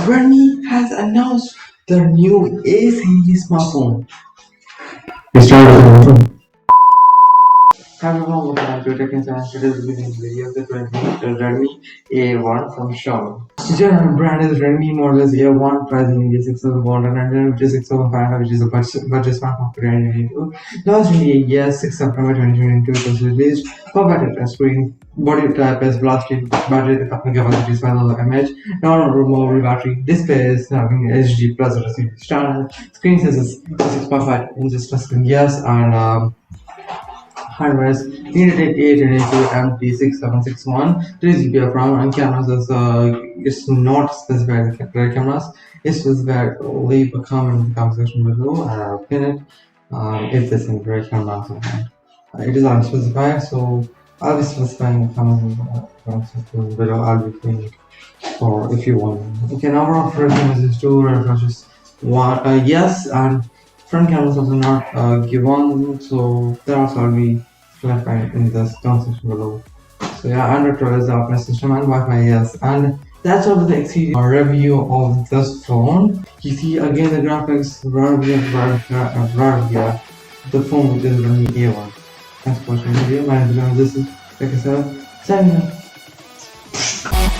Redmi has announced the new A series smartphone. Hi everyone, welcome to Tech and Science. Today's video of the Redmi A1 from Xiaomi. The general brand is Redmi model is A1, pricing is 6,100 which is 6,500, which is a budget smartphone for 2022. Launched in the year 6 September 2022, it was released for better touch screen. Body type is plastic, battery capacity is 5,000 mAh, non-removable battery, display is having HD plus LCD standard, screen size is 6.5 inches touchscreen, yes, and hardware needed 882 MT6761 3 GB of RAM and cameras is it's not specified the cameras. It's specified only the comment in the comment section below and I'll pin it if there's any great cameras on hand. It is unspecified, so I'll be specifying the comments in the comment section below. I'll be pinning or if you want. Okay, number of refreshes is 2 refreshes. One yes, and front cameras also not given, so there also will be clarified in the comment section below. So yeah, Android 12 is the operating system and Wi-Fi yes, and that's all the exceeding review of this phone. You see again the graphics right here, the phone which is running A1. Thanks for watching the video. My name is this is like I said, signing off.